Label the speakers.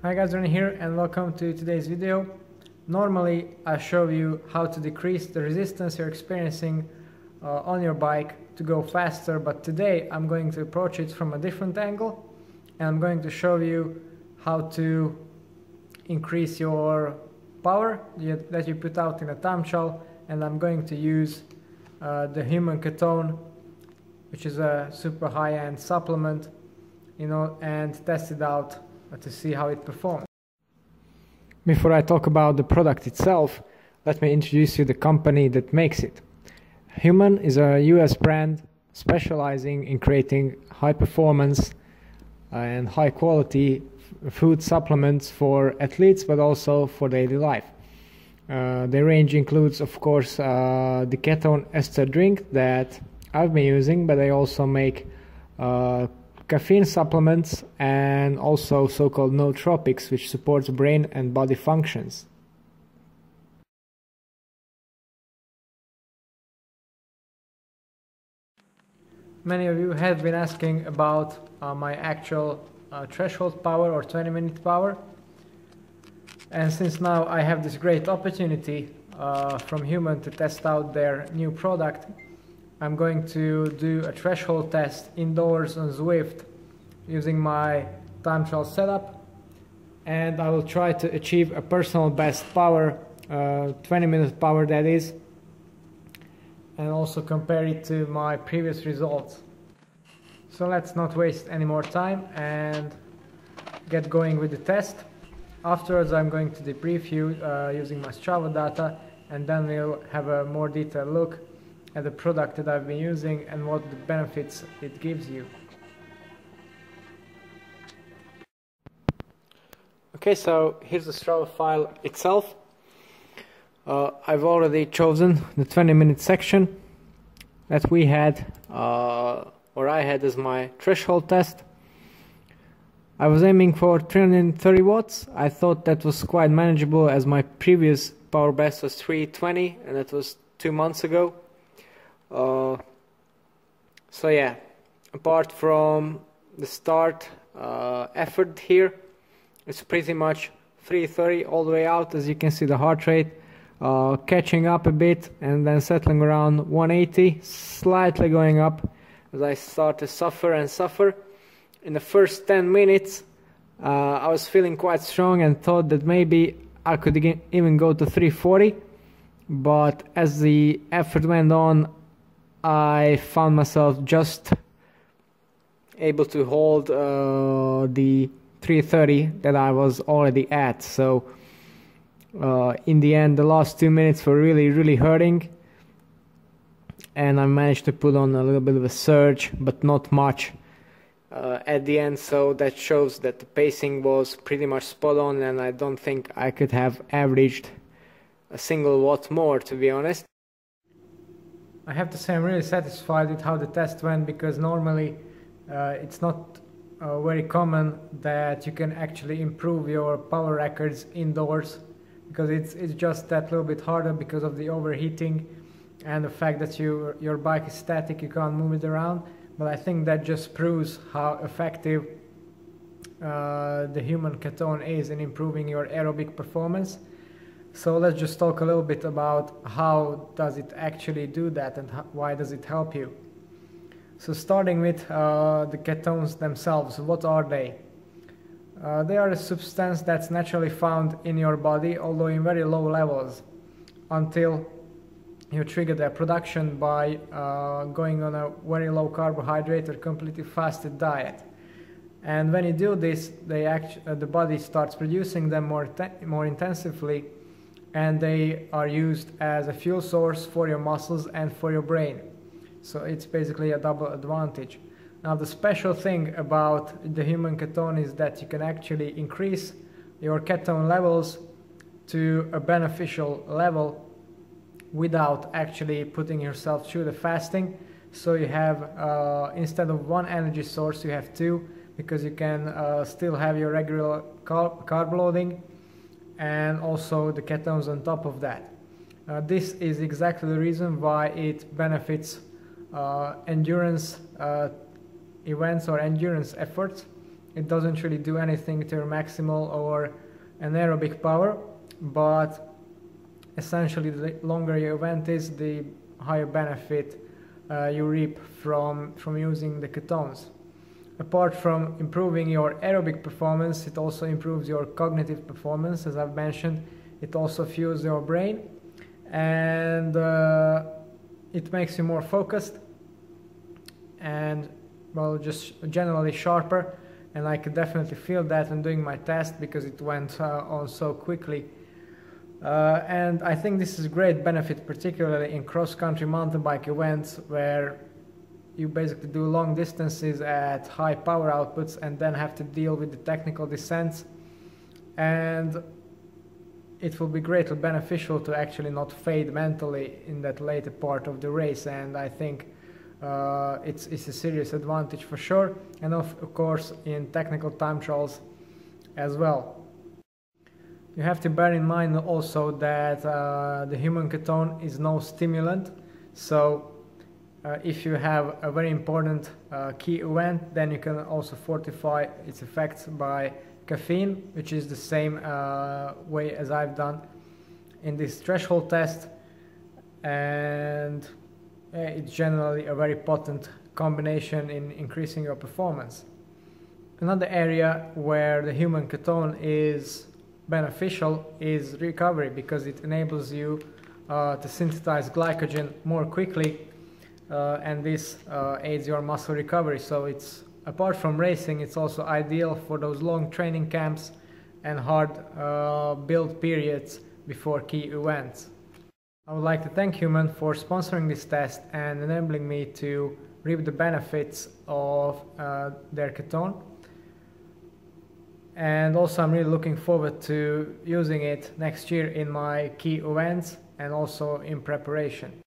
Speaker 1: Hi guys, Ronnie here and welcome to today's video. Normally I show you how to decrease the resistance you're experiencing on your bike to go faster, but today I'm going to approach it from a different angle and I'm going to show you how to increase your power that you put out in a time trial, and I'm going to use the HVMN Ketone, which is a super high-end supplement, and test it out to see how it performs. Before I talk about the product itself, let me introduce you the company that makes it. HVMN is a US brand specializing in creating high performance and high quality food supplements for athletes, but also for daily life. The range includes, of course, the Ketone Ester drink that I've been using, but they also make caffeine supplements and also so-called nootropics, which supports brain and body functions. Many of you have been asking about my actual threshold power or 20-minute power, and since now I have this great opportunity from HVMN to test out their new product, I'm going to do a threshold test indoors on Zwift using my time trial setup, and I will try to achieve a personal best power, 20-minute power that is, and also compare it to my previous results. So let's not waste any more time and get going with the test. Afterwards I'm going to debrief you using my Strava data, and then we'll have a more detailed look at the product that I've been using and what the benefits it gives you. Okay, so here's the Strava file itself. I've already chosen the 20-minute section that we had, or I had as my threshold test. I was aiming for 330 watts. I thought that was quite manageable as my previous power best was 320, and that was 2 months ago. So yeah, apart from the start effort here, it's pretty much 330 all the way out. As you can see, the heart rate catching up a bit and then settling around 180, slightly going up as I start to suffer and suffer. In the first 10 minutes I was feeling quite strong and thought that maybe I could even go to 340, but as the effort went on I found myself just able to hold the 330 that I was already at. So in the end the last 2 minutes were really hurting, and I managed to put on a little bit of a surge, but not much at the end, so that shows that the pacing was pretty much spot on, and I don't think I could have averaged a single watt more, to be honest. I have to say I'm really satisfied with how the test went, because normally it's not very common that you can actually improve your power records indoors, because it's just that little bit harder because of the overheating and the fact that your bike is static, you can't move it around. But I think that just proves how effective the HVMN Ketone is in improving your aerobic performance. So let's just talk a little bit about how does it actually do that and why does it help you. So starting with the ketones themselves, what are they? They are a substance that's naturally found in your body, although in very low levels, until you trigger their production by going on a very low carbohydrate or completely fasted diet. And when you do this, the body starts producing them more intensively, and they are used as a fuel source for your muscles and for your brain. So it's basically a double advantage. Now the special thing about the HVMN Ketone is that you can actually increase your ketone levels to a beneficial level without actually putting yourself through the fasting. So you have, instead of one energy source, you have two, because you can still have your regular carb loading and also the ketones on top of that. This is exactly the reason why it benefits endurance events or endurance efforts, It doesn't really do anything to your maximal or anaerobic power, but essentially the longer your event is, the higher benefit you reap from using the ketones. Apart from improving your aerobic performance, it also improves your cognitive performance. As I've mentioned, it also fuels your brain, and it makes you more focused and, well, just generally sharper. And I could definitely feel that when doing my test, because it went on so quickly. And I think this is a great benefit, particularly in cross-country mountain bike events, where you basically do long distances at high power outputs and then have to deal with the technical descents. And it will be greatly beneficial to actually not fade mentally in that later part of the race. And I think it's a serious advantage for sure. And of course in technical time trials as well. You have to bear in mind also that the human ketone is no stimulant. So if you have a very important key event, then you can also fortify its effects by caffeine, which is the same way as I've done in this threshold test. And it's generally a very potent combination in increasing your performance. Another area where the human ketone is beneficial is recovery, because it enables you to synthesize glycogen more quickly, and this aids your muscle recovery. So it's, apart from racing, it's also ideal for those long training camps and hard build periods before key events. I would like to thank HVMN for sponsoring this test and enabling me to reap the benefits of their ketone. And also I'm really looking forward to using it next year in my key events and also in preparation.